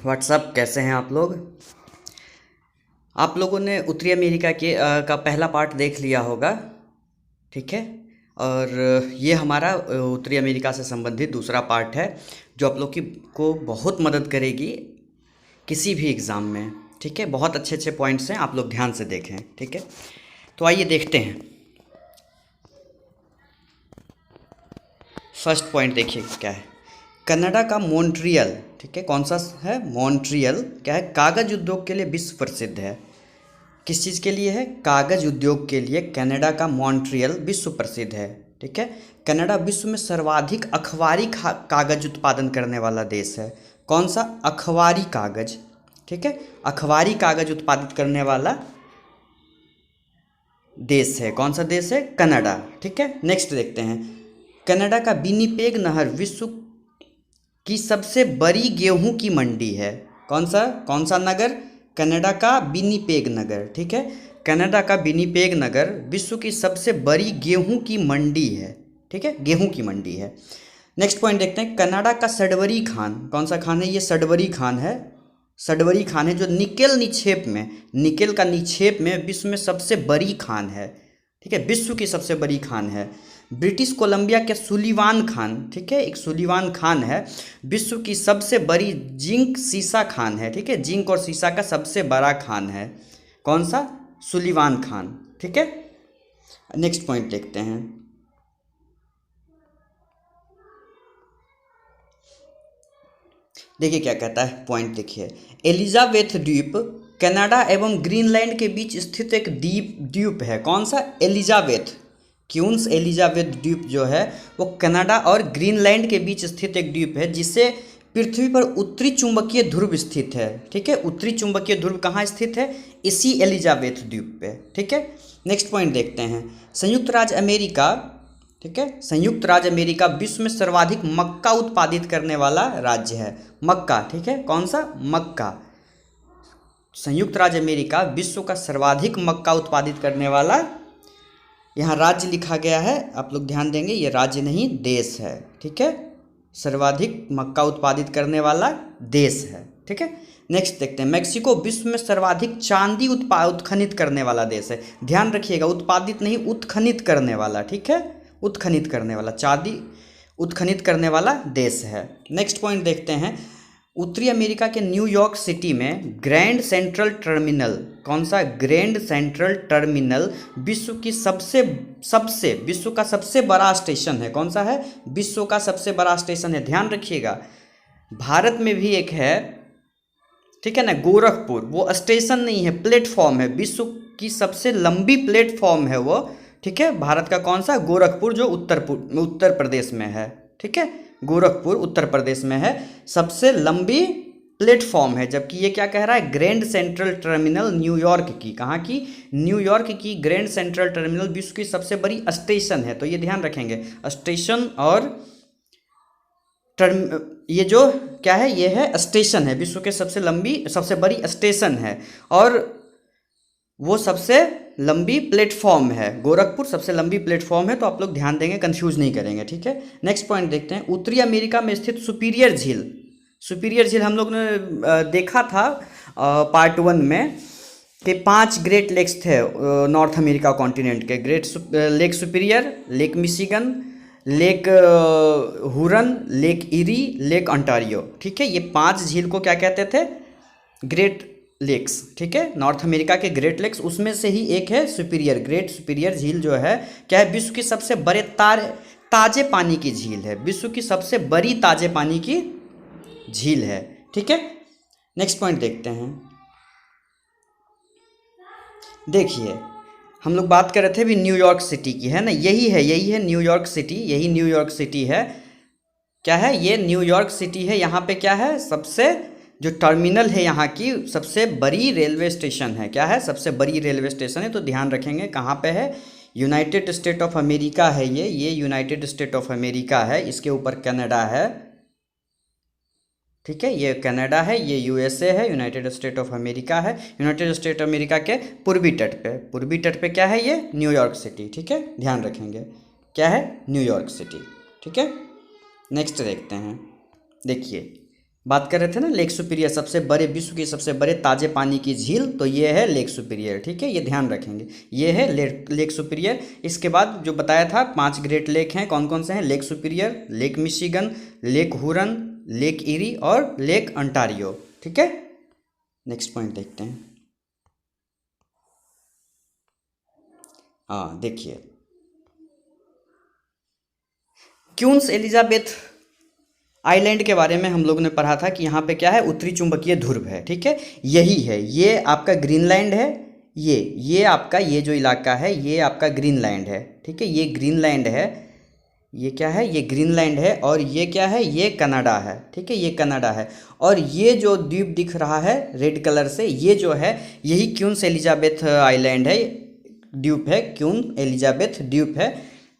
WhatsApp, कैसे हैं आप लोग। आप लोगों ने उत्तरी अमेरिका के का पहला पार्ट देख लिया होगा, ठीक है। और ये हमारा उत्तरी अमेरिका से संबंधित दूसरा पार्ट है जो आप लोग की को बहुत मदद करेगी किसी भी एग्ज़ाम में, ठीक है। बहुत अच्छे अच्छे पॉइंट्स हैं, आप लोग ध्यान से देखें, ठीक है। तो आइए देखते हैं। फर्स्ट पॉइंट देखिए क्या है। कनाडा का मॉन्ट्रियल, ठीक है, कौन सा है? मॉन्ट्रियल क्या है? कागज़ उद्योग के लिए विश्व प्रसिद्ध है। किस चीज़ के लिए है? कागज़ उद्योग के लिए कनाडा का मॉन्ट्रियल विश्व प्रसिद्ध है, ठीक है। कनाडा विश्व में सर्वाधिक अखबारी कागज़ उत्पादन करने वाला देश है। कौन सा? अखबारी कागज़, ठीक है। अखबारी कागज़ उत्पादित करने वाला देश है। कौन सा देश है? कनाडा, ठीक है। नेक्स्ट देखते हैं। कनाडा का विनिपेग नहर विश्व की सबसे बड़ी गेहूं की मंडी है। कौन सा नगर? कनाडा का विनिपेग नगर, ठीक है। कनाडा का विनिपेग नगर विश्व की सबसे बड़ी गेहूं की मंडी है, ठीक है, गेहूं की मंडी है। नेक्स्ट पॉइंट देखते हैं। कनाडा का सडवरी खान, कौन सा खान है? ये सडवरी खान है। सडवरी खान है जो निकेल का निक्षेप में विश्व में सबसे बड़ी खान है, ठीक है, विश्व की सबसे बड़ी खान है। ब्रिटिश कोलंबिया के सुलिवान खान, ठीक है, एक सुलिवान खान है, विश्व की सबसे बड़ी जिंक सीसा खान है, ठीक है, जिंक और सीसा का सबसे बड़ा खान है। कौन सा? सुलिवान खान, ठीक है। नेक्स्ट पॉइंट देखते हैं। देखिए क्या कहता है पॉइंट, देखिए। एलिजाबेथ द्वीप कनाडा एवं ग्रीनलैंड के बीच स्थित एक द्वीप है। कौन सा? एलिजाबेथ क्यून्स एलिजाबेथ द्वीप जो है वो कनाडा और ग्रीनलैंड के बीच स्थित एक द्वीप है जिसे पृथ्वी पर उत्तरी चुंबकीय ध्रुव स्थित है, ठीक है। उत्तरी चुंबकीय ध्रुव कहाँ स्थित है? इसी एलिजाबेथ द्वीप पे, ठीक है। नेक्स्ट पॉइंट देखते हैं। संयुक्त राज्य अमेरिका, ठीक है, संयुक्त राज्य अमेरिका विश्व में सर्वाधिक मक्का उत्पादित करने वाला राज्य है। मक्का, ठीक है, कौन सा? मक्का। संयुक्त राज्य अमेरिका विश्व का सर्वाधिक मक्का उत्पादित करने वाला, यहाँ राज्य लिखा गया है, आप लोग ध्यान देंगे, ये राज्य नहीं देश है, ठीक है। सर्वाधिक मक्का उत्पादित करने वाला देश है, ठीक है। नेक्स्ट देखते हैं। मेक्सिको विश्व में सर्वाधिक चांदी उत्खनित करने वाला देश है। ध्यान रखिएगा, उत्पादित नहीं, उत्खनित करने वाला, ठीक है, उत्खनित करने वाला, चांदी उत्खनित करने वाला देश है। नेक्स्ट पॉइंट देखते हैं। उत्तरी अमेरिका के न्यूयॉर्क सिटी में ग्रैंड सेंट्रल टर्मिनल, कौन सा? ग्रैंड सेंट्रल टर्मिनल विश्व की विश्व का सबसे बड़ा स्टेशन है। कौन सा है? विश्व का सबसे बड़ा स्टेशन है। ध्यान रखिएगा, भारत में भी एक है, ठीक है ना, गोरखपुर। वो स्टेशन नहीं है, प्लेटफॉर्म है। विश्व की सबसे लंबी प्लेटफॉर्म है वो, ठीक है, भारत का। कौन सा? गोरखपुर, जो उत्तर प्रदेश में है, ठीक है। गोरखपुर उत्तर प्रदेश में है, सबसे लंबी प्लेटफॉर्म है। जबकि ये क्या कह रहा है? ग्रैंड सेंट्रल टर्मिनल न्यूयॉर्क की, कहाँ की? न्यूयॉर्क की ग्रैंड सेंट्रल टर्मिनल विश्व की सबसे बड़ी स्टेशन है। तो ये ध्यान रखेंगे, स्टेशन और ये जो क्या है? ये है स्टेशन है, विश्व के सबसे बड़ी स्टेशन है, और वो सबसे लंबी प्लेटफॉर्म है। गोरखपुर सबसे लंबी प्लेटफॉर्म है, तो आप लोग ध्यान देंगे, कंफ्यूज नहीं करेंगे, ठीक है। नेक्स्ट पॉइंट देखते हैं। उत्तरी अमेरिका में स्थित सुपीरियर झील हम लोग ने देखा था पार्ट 1 में कि 5 ग्रेट लेक्स थे नॉर्थ अमेरिका कॉन्टिनेंट के। Lake superior, lake Michigan, lake Huron, lake eri, lake Ontario, ठीक है। ये 5 झील को क्या कहते थे? ग्रेट लेक्स, ठीक है, नॉर्थ अमेरिका के ग्रेट लेक्स। उसमें से ही एक है सुपीरियर, ग्रेट सुपीरियर झील जो है क्या है? विश्व की सबसे बड़े ताजे पानी की झील है। विश्व की सबसे बड़ी ताजे पानी की झील है, ठीक है। नेक्स्ट पॉइंट देखते हैं। देखिए, हम लोग बात कर रहे थे भी न्यूयॉर्क सिटी की, है ना, यही है न्यूयॉर्क सिटी, यही न्यूयॉर्क सिटी है। क्या है? ये न्यूयॉर्क सिटी है। यहाँ पे क्या है? सबसे जो टर्मिनल है यहाँ की सबसे बड़ी रेलवे स्टेशन है। क्या है? सबसे बड़ी रेलवे स्टेशन है। तो ध्यान रखेंगे कहाँ पे है? यूनाइटेड स्टेट ऑफ अमेरिका है ये यूनाइटेड स्टेट ऑफ अमेरिका है। इसके ऊपर कनाडा है, ठीक है, ये कनाडा है, ये यूएसए है, यूनाइटेड स्टेट ऑफ अमेरिका है। यूनाइटेड स्टेट अमेरिका के पूर्वी तट पे क्या है? ये न्यूयॉर्क सिटी, ठीक है, ध्यान रखेंगे, क्या है? न्यूयॉर्क सिटी, ठीक है। नेक्स्ट देखते हैं। देखिए, बात कर रहे थे ना लेक सुपीरियर, सबसे बड़े विश्व की सबसे बड़े ताजे पानी की झील, तो ये है लेक सुपीरियर। ठीक है, ये ध्यान रखेंगे, ये है लेक सुपीरियर। इसके बाद जो बताया था 5 ग्रेट लेक हैं, कौन कौन से हैं? Lake superior, lake Michigan, lake Huron, lake eri और लेक अंटारियो। ठीक है, नेक्स्ट पॉइंट देखते हैं। हाँ देखिए, क्यूंस एलिजाबेथ आइलैंड के बारे में हम लोगों ने पढ़ा था कि यहाँ पे क्या है, उत्तरी चुंबकीय ध्रुव है। ठीक है, यही है, ये आपका ग्रीनलैंड है, ये आपका ये जो इलाका है ये आपका ग्रीनलैंड है। ठीक है, ये ग्रीनलैंड है, ये क्या है, ये ग्रीनलैंड है, और ये क्या है, ये कनाडा है। ठीक है, ये कनाडा है, और ये जो द्वीप दिख रहा है रेड कलर से, ये जो है यही क्यूंस एलिजाबेथ आइलैंड है, द्वीप है, क्यून एलिजाबेथ द्वीप है,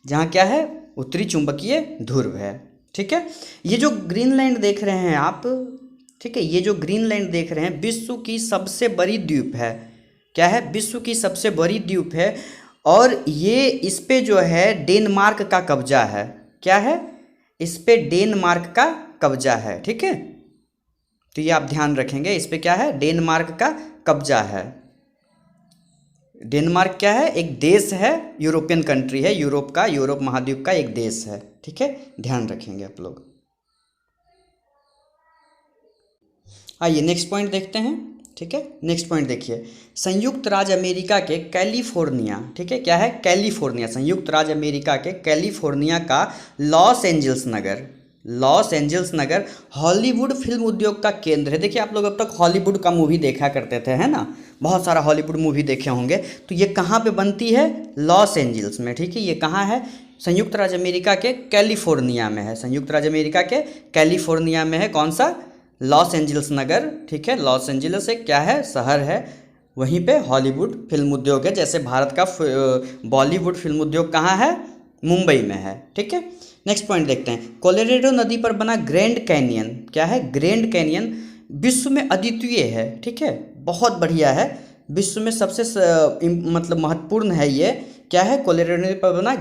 जहाँ क्या है, उत्तरी चुंबकीय ध्रुव है। ठीक है, ये जो ग्रीनलैंड देख रहे हैं आप, ठीक है, ये जो ग्रीनलैंड देख रहे हैं विश्व की सबसे बड़ी द्वीप है। क्या है, विश्व की सबसे बड़ी द्वीप है, और ये इस पे जो है डेनमार्क का कब्जा है। क्या है, इस पे डेनमार्क का कब्जा है। ठीक है, तो ये आप ध्यान रखेंगे, इस पे क्या है, डेनमार्क का कब्जा है। डेनमार्क क्या है, एक देश है, यूरोपियन कंट्री है, यूरोप महाद्वीप का एक देश है। ठीक है, ध्यान रखेंगे आप लोग। आइए नेक्स्ट पॉइंट देखते हैं। ठीक है, नेक्स्ट पॉइंट देखिए, संयुक्त राज्य अमेरिका के कैलिफोर्निया, ठीक है, क्या है, कैलिफोर्निया, संयुक्त राज्य अमेरिका के कैलिफोर्निया का लॉस एंजल्स नगर हॉलीवुड फिल्म उद्योग का केंद्र है। देखिए, आप लोग अब तक हॉलीवुड का मूवी देखा करते थे, है ना, बहुत सारा हॉलीवुड मूवी देखे होंगे। तो ये कहाँ पे बनती है, लॉस एंजल्स में। ठीक है, ये कहाँ है, संयुक्त राज्य अमेरिका के कैलिफोर्निया में है, संयुक्त राज्य अमेरिका के कैलिफोर्निया में है। कौन सा, लॉस एंजल्स नगर। ठीक है, लॉस एंजल्स एक क्या है, शहर है, वहीं पे हॉलीवुड फिल्म उद्योग है। जैसे भारत का बॉलीवुड फिल्म उद्योग कहाँ है, मुंबई में है। ठीक है, नेक्स्ट पॉइंट देखते हैं, कोलोराडो नदी पर बना ग्रैंड कैनियन, क्या है, ग्रैंड कैनियन विश्व में अद्वितीय है। ठीक है, बहुत बढ़िया है, विश्व में सबसे मतलब महत्वपूर्ण है ये। क्या है, कोलोराडो नदी पर बना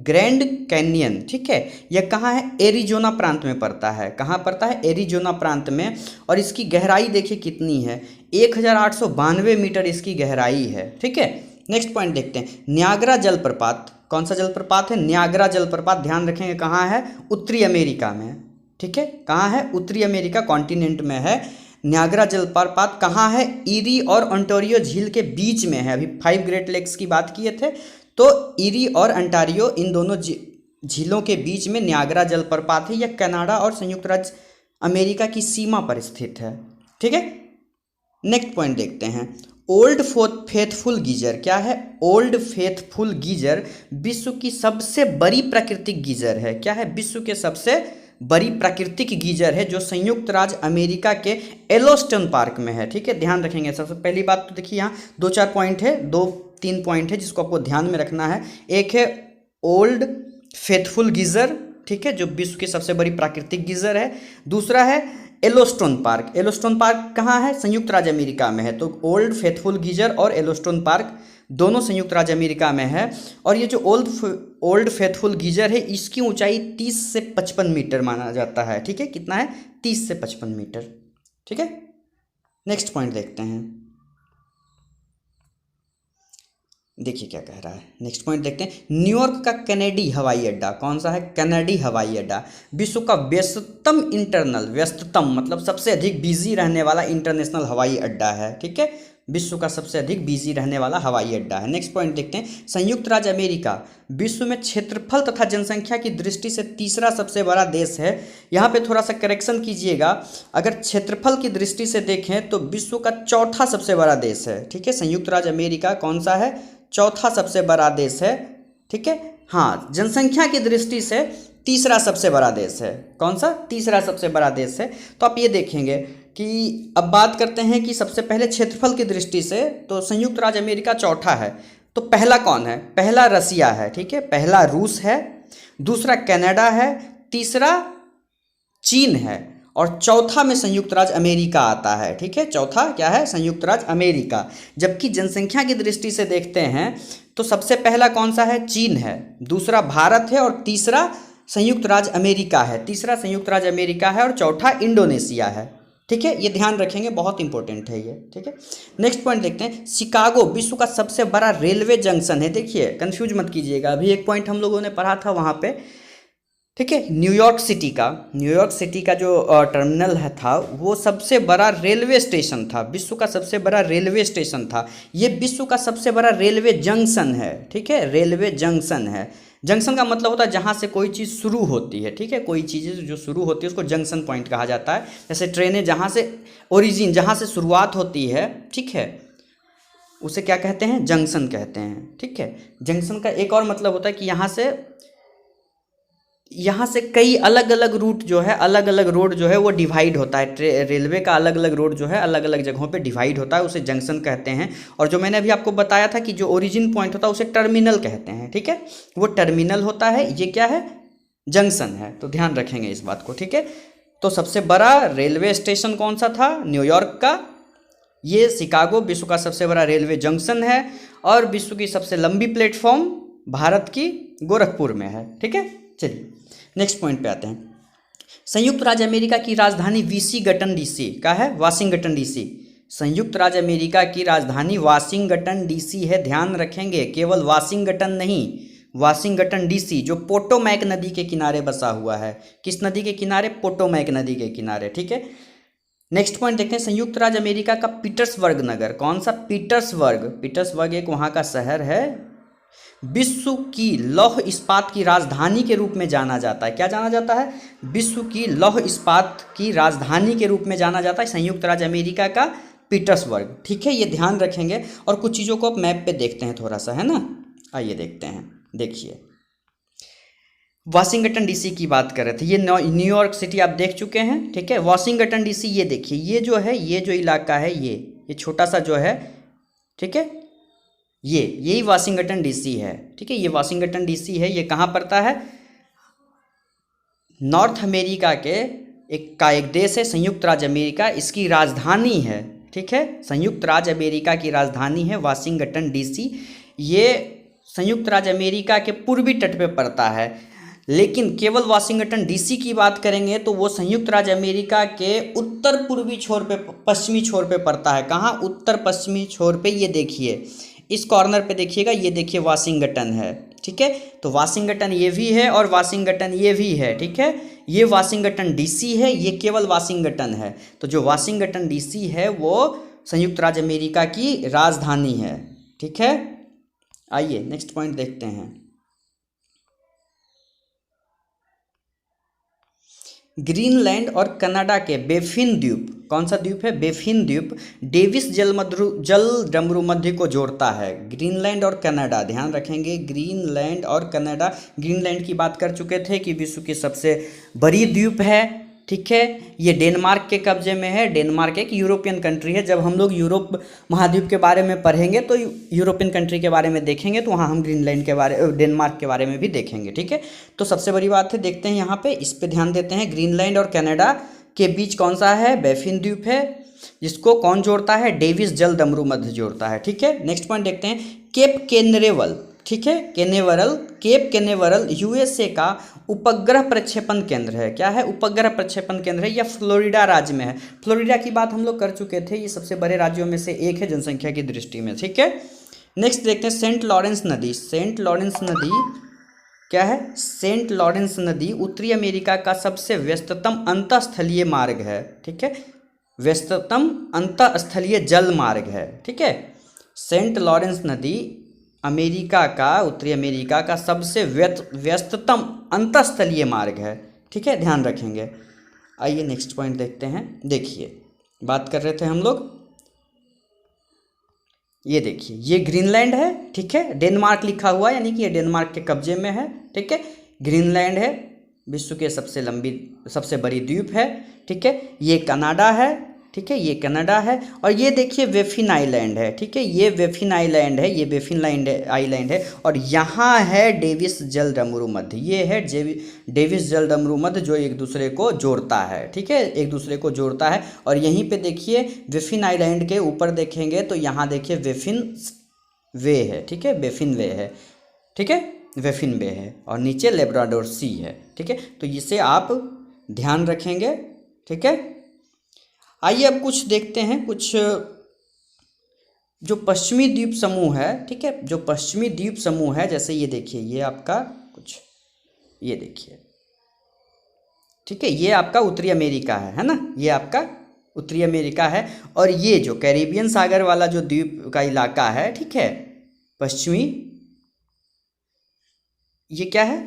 ग्रैंड कैनियन। ठीक है, यह कहाँ है, एरिजोना प्रांत में पड़ता है। कहाँ पड़ता है, एरिजोना प्रांत में, और इसकी गहराई देखिए कितनी है, 1892 मीटर इसकी गहराई है। ठीक है, नेक्स्ट पॉइंट देखते हैं, न्यागरा जलप्रपात, कौन सा जलप्रपात है, न्यागरा जलप्रपात। ध्यान रखेंगे कहाँ है, उत्तरी अमेरिका में। ठीक है, कहाँ है, उत्तरी अमेरिका कॉन्टिनेंट में है। न्यागरा जलप्रपात कहाँ है, इरी और ओंटारियो झील के बीच में है। अभी 5 ग्रेट लेक्स की बात किए थे, तो इरी और ओंटारियो इन दोनों झीलों के बीच में न्यागरा जलप्रपात है। यह कनाडा और संयुक्त राज्य अमेरिका की सीमा पर स्थित है। ठीक है, नेक्स्ट पॉइंट देखते हैं, ओल्ड फेथफुल गीजर, क्या है, ओल्ड फेथफुल गीजर विश्व की सबसे बड़ी प्राकृतिक गीजर है। क्या है, विश्व के सबसे बड़ी प्राकृतिक गीजर है, जो संयुक्त राज्य अमेरिका के येलोस्टोन पार्क में है। ठीक है, ध्यान रखेंगे। सबसे पहली बात तो देखिए, यहाँ 2-4 पॉइंट है, 2-3 पॉइंट है जिसको आपको ध्यान में रखना है। एक है ओल्ड फेथफुल गीजर, ठीक है, जो विश्व की सबसे बड़ी प्राकृतिक गीजर है। दूसरा है येलोस्टोन पार्क। येलोस्टोन पार्क कहाँ है, संयुक्त राज्य अमेरिका में है। तो ओल्ड फेथफुल गीजर और येलोस्टोन पार्क दोनों संयुक्त राज्य अमेरिका में है। और ये जो ओल्ड फेथफुल गीजर है, इसकी ऊंचाई 30 से 55 मीटर माना जाता है। ठीक है, कितना है, 30 से 55 मीटर। ठीक है, नेक्स्ट पॉइंट देखते हैं, देखिए क्या कह रहा है। नेक्स्ट पॉइंट देखते हैं, न्यूयॉर्क का कैनेडी हवाई अड्डा, कौन सा है, कैनेडी हवाई अड्डा विश्व का व्यस्ततम मतलब सबसे अधिक बिजी रहने वाला इंटरनेशनल हवाई अड्डा है। ठीक है, विश्व का सबसे अधिक बिजी रहने वाला हवाई अड्डा है। नेक्स्ट पॉइंट देखते हैं, संयुक्त राज्य अमेरिका विश्व में क्षेत्रफल तथा जनसंख्या की दृष्टि से तीसरा सबसे बड़ा देश है। यहाँ पे थोड़ा सा करेक्शन कीजिएगा, अगर क्षेत्रफल की दृष्टि से देखें तो विश्व का चौथा सबसे बड़ा देश है। ठीक है, संयुक्त राज्य अमेरिका कौन सा है, चौथा सबसे बड़ा देश है। ठीक है, हाँ, जनसंख्या की दृष्टि से तीसरा सबसे बड़ा देश है। कौन सा, तीसरा सबसे बड़ा देश है। तो आप ये देखेंगे कि अब बात करते हैं कि सबसे पहले क्षेत्रफल की दृष्टि से तो संयुक्त राज्य अमेरिका चौथा है। तो पहला कौन है, पहला रसिया है। ठीक है, पहला रूस है, दूसरा कनाडा है, तीसरा चीन है, और चौथा में संयुक्त राज्य अमेरिका आता है। ठीक है, चौथा क्या है, संयुक्त राज्य अमेरिका। जबकि जनसंख्या की दृष्टि से देखते हैं तो सबसे पहला कौन सा है, चीन है, दूसरा भारत है, और तीसरा संयुक्त राज्य अमेरिका है, तीसरा संयुक्त राज्य अमेरिका है और चौथा इंडोनेशिया है। ठीक है, ये ध्यान रखेंगे, बहुत इंपॉर्टेंट है ये। ठीक है, नेक्स्ट पॉइंट देखते हैं। शिकागो विश्व का सबसे बड़ा रेलवे जंक्शन है। देखिए कंफ्यूज मत कीजिएगा, अभी एक पॉइंट हम लोगों ने पढ़ा था वहाँ पे। ठीक है, न्यूयॉर्क सिटी का जो टर्मिनल है था वो सबसे बड़ा रेलवे स्टेशन था, विश्व का सबसे बड़ा रेलवे स्टेशन था। ये विश्व का सबसे बड़ा रेलवे जंक्शन है। ठीक है, रेलवे जंक्शन है। जंक्शन का मतलब होता है जहाँ से कोई चीज़ शुरू होती है। ठीक है, कोई चीज़ जो शुरू होती है उसको जंक्शन पॉइंट कहा जाता है। जैसे ट्रेनें जहाँ से ओरिजिन, जहाँ से शुरुआत होती है, ठीक है, उसे क्या कहते हैं? जंक्शन कहते हैं। ठीक है, जंक्शन का एक और मतलब होता है कि यहाँ से कई अलग अलग रूट जो है, अलग अलग रोड जो है वो डिवाइड होता है। रेलवे का अलग अलग रोड जो है अलग अलग जगहों पे डिवाइड होता है, उसे जंक्शन कहते हैं। और जो मैंने अभी आपको बताया था कि जो ओरिजिन पॉइंट होता है उसे टर्मिनल कहते हैं। ठीक है, वो टर्मिनल होता है, ये क्या है? जंक्शन है। तो ध्यान रखेंगे इस बात को। ठीक है, तो सबसे बड़ा रेलवे स्टेशन कौन सा था? न्यूयॉर्क का। ये शिकागो विश्व का सबसे बड़ा रेलवे जंक्शन है और विश्व की सबसे लंबी प्लेटफॉर्म भारत की गोरखपुर में है। ठीक है, चलिए नेक्स्ट पॉइंट पे आते हैं। संयुक्त राज्य अमेरिका की राजधानी वाशिंगटन डीसी का है, वाशिंगटन डीसी। संयुक्त राज्य अमेरिका की राजधानी वाशिंगटन डीसी है, ध्यान रखेंगे। केवल वाशिंगटन नहीं, वाशिंगटन डीसी, जो पोटोमैक नदी के किनारे बसा हुआ है। किस नदी के किनारे? पोटोमैक नदी के किनारे। ठीक है, नेक्स्ट पॉइंट देखते हैं। संयुक्त राज्य अमेरिका का पीटर्सबर्ग नगर, कौन सा? पीटर्सबर्ग एक वहाँ का शहर है, विश्व की लौह इस्पात की राजधानी के रूप में जाना जाता है। क्या जाना जाता है? विश्व की लौह इस्पात की राजधानी के रूप में जाना जाता है संयुक्त राज्य अमेरिका का पीटर्सबर्ग। ठीक है, ये ध्यान रखेंगे। और कुछ चीज़ों को आप मैप पे देखते हैं थोड़ा सा, है ना। आइए देखते हैं। देखिए वाशिंगटन डीसी की बात कर रहे थे, ये न्यूयॉर्क सिटी आप देख चुके हैं। ठीक है, वाशिंगटन डीसी ये देखिए, ये जो है, ये जो इलाका है, ये छोटा सा जो है, ठीक है, यही वाशिंगटन डीसी है। ठीक है, ये वाशिंगटन डीसी है। ये कहाँ पड़ता है? नॉर्थ अमेरिका के एक देश है संयुक्त राज्य अमेरिका, इसकी राजधानी है। ठीक है, संयुक्त राज्य अमेरिका की राजधानी है वाशिंगटन डीसी। ये संयुक्त राज्य अमेरिका के पूर्वी तट पे पड़ता है। लेकिन केवल वाशिंगटन डीसी की बात करेंगे तो वो संयुक्त राज्य अमेरिका के उत्तर पूर्वी छोर पे, पश्चिमी छोर पे पड़ता है। कहाँ? उत्तर पश्चिमी छोर पे। ये देखिए इस कॉर्नर पे देखिएगा, ये देखिए वाशिंगटन है। ठीक है, तो वाशिंगटन ये भी है और वाशिंगटन ये भी है। ठीक है, ये वाशिंगटन डीसी है, ये केवल वाशिंगटन है। तो जो वाशिंगटन डीसी है वो संयुक्त राज्य अमेरिका की राजधानी है। ठीक है, आइए नेक्स्ट पॉइंट देखते हैं। ग्रीनलैंड और कनाडा के बेफिन द्वीप, कौन सा द्वीप है? बेफिन द्वीप डेविस जल डमरू मध्य को जोड़ता है। ग्रीनलैंड और कनाडा, ध्यान रखेंगे, ग्रीनलैंड और कनाडा। ग्रीनलैंड की बात कर चुके थे कि विश्व की सबसे बड़ी द्वीप है। ठीक है, ये डेनमार्क के कब्जे में है। डेनमार्क एक यूरोपियन कंट्री है। जब हम लोग यूरोप महाद्वीप के बारे में पढ़ेंगे तो यूरोपियन कंट्री के बारे में देखेंगे, तो वहाँ हम ग्रीनलैंड के बारे, डेनमार्क के बारे में भी देखेंगे। ठीक है, तो सबसे बड़ी बात है, देखते हैं यहाँ पे, इस पे ध्यान देते हैं। ग्रीनलैंड और कनाडा के बीच कौन सा है? बेफिन द्वीप है, जिसको कौन जोड़ता है? डेविस जल डमरू मध्य जोड़ता है। ठीक है, नेक्स्ट पॉइंट देखते हैं। केप कैनवेरल, ठीक है, केप कैनवेरल यूएसए का उपग्रह प्रक्षेपण केंद्र है। क्या है? उपग्रह प्रक्षेपण केंद्र है। यह फ्लोरिडा राज्य में है। फ्लोरिडा की बात हम लोग कर चुके थे, ये सबसे बड़े राज्यों में से एक है जनसंख्या की दृष्टि में। ठीक है, नेक्स्ट देखते हैं। सेंट लॉरेंस नदी, सेंट लॉरेंस नदी क्या है? सेंट लॉरेंस नदी उत्तरी अमेरिका का सबसे व्यस्ततम अंतःस्थलीय मार्ग है। ठीक है, व्यस्ततम अंतःस्थलीय जल मार्ग है। ठीक है, सेंट लॉरेंस नदी अमेरिका का, उत्तरी अमेरिका का सबसे व्यस्ततम अंतःस्थलीय मार्ग है। ठीक है, ध्यान रखेंगे। आइए नेक्स्ट पॉइंट देखते हैं। देखिए बात कर रहे थे हम लोग, ये देखिए, ये ग्रीनलैंड है। ठीक है, डेनमार्क लिखा हुआ है, यानी कि ये डेनमार्क के कब्जे में है। ठीक है, ग्रीनलैंड है, विश्व के सबसे बड़ी द्वीप है। ठीक है, ये कनाडा है। ठीक है, ये कनाडा है। और ये देखिए वेफिन आइलैंड है। ठीक है, ये वेफिन आइलैंड है, ये वेफिन आइलैंड है। और यहाँ है डेविस जल डमरू मध्य, ये है डेविस जल डमरू मध्य, जो एक दूसरे को जोड़ता है। ठीक है, एक दूसरे को जोड़ता है। और यहीं पे देखिए वेफिन आइलैंड के ऊपर देखेंगे तो यहाँ देखिए वेफिन वे है। ठीक है, वेफिन वे है। ठीक है, वेफिन बे है और नीचे लेब्राडोर सी है। ठीक है, तो इसे आप ध्यान रखेंगे। ठीक है, आइए अब कुछ देखते हैं, कुछ जो पश्चिमी द्वीप समूह है। ठीक है, जो पश्चिमी द्वीप समूह है, जैसे ये देखिए, ये आपका कुछ, ये देखिए, ठीक है, ये आपका उत्तरी अमेरिका है ना, ये आपका उत्तरी अमेरिका है। और ये जो कैरिबियन सागर वाला जो द्वीप का इलाका है, ठीक है, पश्चिमी, ये क्या है,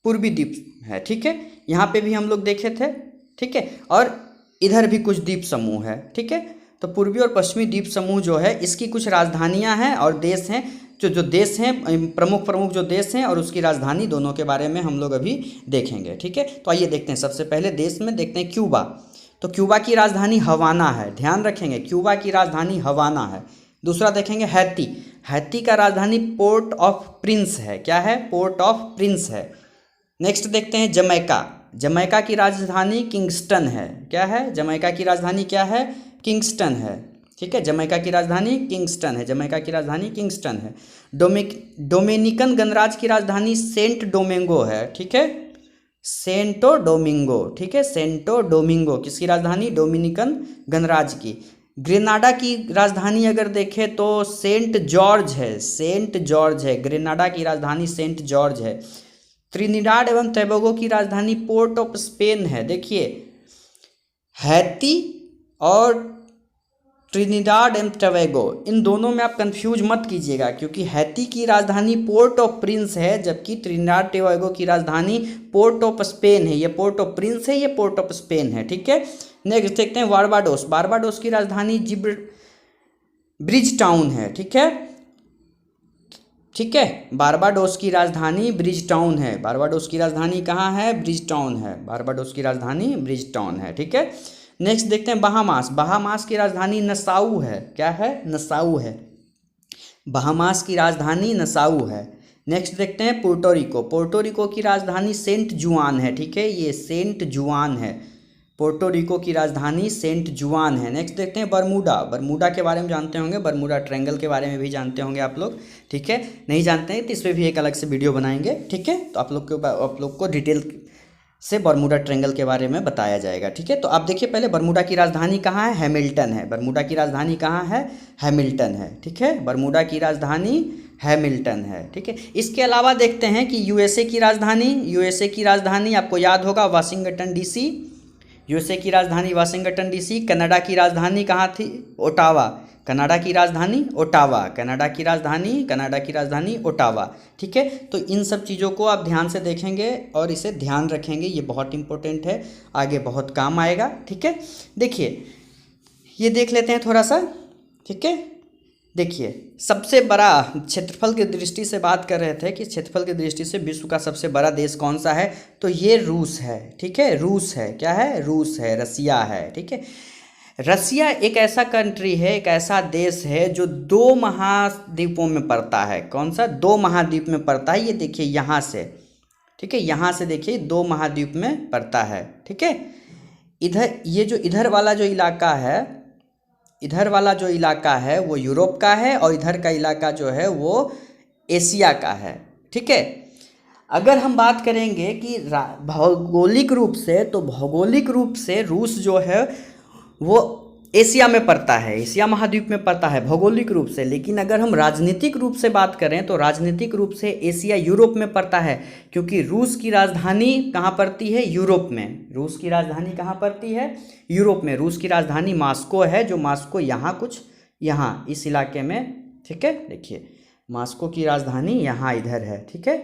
पूर्वी द्वीप है। ठीक है, यहाँ पे भी हम लोग देखे थे। ठीक है, और इधर भी कुछ द्वीप समूह है। ठीक है, तो पूर्वी और पश्चिमी द्वीप समूह जो है, इसकी कुछ राजधानियाँ हैं और देश हैं, जो देश हैं, प्रमुख जो देश हैं और उसकी राजधानी, दोनों के बारे में हम लोग अभी देखेंगे। ठीक है, तो आइए देखते हैं। सबसे पहले देश में देखते हैं क्यूबा। तो क्यूबा की राजधानी हवाना है, ध्यान रखेंगे, क्यूबा की राजधानी हवाना है। दूसरा देखेंगे हैती। हैती का राजधानी पोर्ट ऑफ प्रिंस है। क्या है, पोर्ट ऑफ प्रिंस है। नेक्स्ट देखते हैं जमैका। जमैका की राजधानी किंगस्टन है। क्या है, जमैका की राजधानी क्या है, किंगस्टन है। ठीक है, जमैका की राजधानी किंगस्टन है, जमैका की राजधानी किंगस्टन है। डोमिनिकन गणराज्य की राजधानी सेंट डोमिंगो है। ठीक है, सेंटो डोमिंगो। ठीक है, सेंटो डोमिंगो किसकी राजधानी, डोमिनिकन गणराज्य की। ग्रेनाडा की राजधानी अगर देखें तो सेंट जॉर्ज है, सेंट जॉर्ज है, ग्रेनाडा की राजधानी सेंट जॉर्ज है। त्रिनिडाद एवं टोबैगो की राजधानी पोर्ट ऑफ स्पेन है। देखिए, हैती और ट्रिनिडाड एंड टोबैगो, इन दोनों में आप कंफ्यूज मत कीजिएगा, क्योंकि हैती की राजधानी पोर्ट ऑफ प्रिंस है, जबकि ट्रिनिडाड टोबैगो की राजधानी पोर्ट ऑफ स्पेन है। ये पोर्ट ऑफ प्रिंस है, ये पोर्ट ऑफ स्पेन है। ठीक है, नेक्स्ट देखते हैं बारबाडोस। बारबाडोस की राजधानी ब्रिज टाउन है। ठीक है, ठीक है, बारबाडोस की राजधानी ब्रिज टाउन है। बारबाडोस की राजधानी कहाँ है, ब्रिज टाउन है। बारबाडोस की राजधानी ब्रिज टाउन है। ठीक है, नेक्स्ट देखते हैं बहामास। बहामास की राजधानी नसाऊ है। क्या है, नसाऊ है, बहामास की राजधानी नसाऊ है। नेक्स्ट देखते हैं पोर्टोरिको। पोर्टोरिको की राजधानी सेंट जुआन है। ठीक है, ये सेंट जुआन है, पोर्टोरिको की राजधानी सेंट जुआन है। नेक्स्ट देखते हैं बरमूडा। बरमूडा के बारे में जानते होंगे, बरमूडा ट्रायंगल के बारे में भी जानते होंगे आप लोग। ठीक है, नहीं जानते हैं तो इस पर भी एक अलग से वीडियो बनाएंगे। ठीक है, तो आप लोग को डिटेल से बरमूडा ट्रायंगल के बारे में बताया जाएगा। ठीक है, तो आप देखिए, पहले बरमूडा की राजधानी कहाँ है, हैमिल्टन है। बरमूडा की राजधानी कहाँ है, हैमिल्टन है। ठीक है, बरमूडा की राजधानी हैमिल्टन है। ठीक है, इसके अलावा देखते हैं कि यूएसए की राजधानी, यूएसए की राजधानी आपको याद होगा वाशिंगटन डीसी। यूएसए की राजधानी वाशिंगटन डीसी। कनाडा की राजधानी कहाँ थी, ओटावा। कनाडा की राजधानी ओटावा, कनाडा की राजधानी ओटावा। ठीक है, तो इन सब चीज़ों को आप ध्यान से देखेंगे और इसे ध्यान रखेंगे, ये बहुत इंपॉर्टेंट है, आगे बहुत काम आएगा। ठीक है, देखिए, ये देख लेते हैं थोड़ा सा। ठीक है, देखिए, सबसे बड़ा क्षेत्रफल की दृष्टि से बात कर रहे थे कि क्षेत्रफल की दृष्टि से विश्व का सबसे बड़ा देश कौन सा है, तो ये रूस है। ठीक है, रूस है। क्या है, रूस है, रसिया है। ठीक है, रसिया एक ऐसा कंट्री है, एक ऐसा देश है जो 2 महाद्वीपों में पड़ता है। कौन सा, 2 महाद्वीप में पड़ता है। ये देखिए यहाँ से, ठीक है, यहाँ से देखिए 2 महाद्वीप में पड़ता है। ठीक है, इधर ये जो इधर वाला जो इलाका है, इधर वाला जो इलाका है वो यूरोप का है और इधर का इलाका जो है वो एशिया का है। ठीक है, अगर हम बात करेंगे कि भौगोलिक रूप से, तो भौगोलिक रूप से रूस जो है वो एशिया में पड़ता है, एशिया महाद्वीप में पड़ता है भौगोलिक रूप से। लेकिन अगर हम राजनीतिक रूप से बात करें तो राजनीतिक रूप से एशिया यूरोप में पड़ता है, क्योंकि रूस की राजधानी कहाँ पड़ती है, यूरोप में। रूस की राजधानी कहाँ पड़ती है, यूरोप में। रूस की राजधानी मॉस्को है, जो मॉस्को यहाँ कुछ, यहाँ इस इलाके में। ठीक है, देखिए, मॉस्को की राजधानी यहाँ इधर है। ठीक है,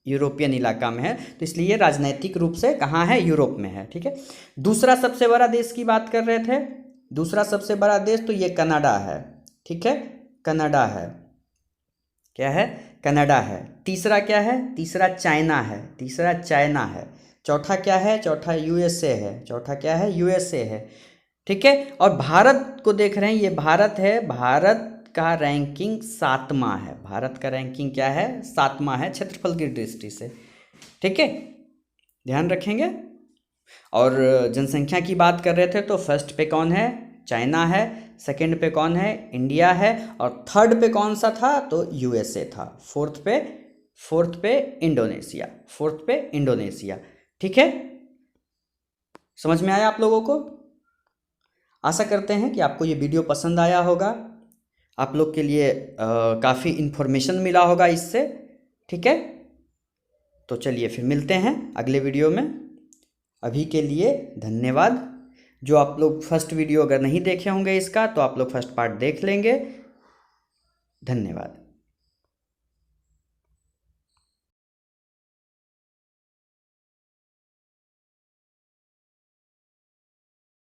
यूरोपियन इलाका में है, तो इसलिए राजनीतिक रूप से कहाँ है, यूरोप में है। ठीक है, दूसरा सबसे बड़ा देश की बात कर रहे थे, दूसरा सबसे बड़ा देश तो ये कनाडा है। ठीक है, कनाडा है। क्या है, कनाडा है। तीसरा क्या है, तीसरा चाइना है, तीसरा चाइना है। चौथा क्या है, चौथा यूएसए है, चौथा क्या है, यूएसए है। ठीक है, और भारत को देख रहे हैं, ये भारत है। भारत का रैंकिंग 7वां है। भारत का रैंकिंग क्या है, 7वां है क्षेत्रफल की दृष्टि से। ठीक है, ध्यान रखेंगे। और जनसंख्या की बात कर रहे थे तो फर्स्ट पे कौन है, चाइना है। सेकंड पे कौन है, इंडिया है। और थर्ड पे कौन सा था, तो यूएसए था। फोर्थ पे फोर्थ पे इंडोनेशिया, फोर्थ पे इंडोनेशिया। ठीक है, समझ में आया आप लोगों को? आशा करते हैं कि आपको ये वीडियो पसंद आया होगा, आप लोग के लिए काफ़ी इन्फॉर्मेशन मिला होगा इससे। ठीक है, तो चलिए फिर मिलते हैं अगले वीडियो में। अभी के लिए धन्यवाद। जो आप लोग फर्स्ट वीडियो अगर नहीं देखे होंगे इसका, तो आप लोग फर्स्ट पार्ट देख लेंगे। धन्यवाद।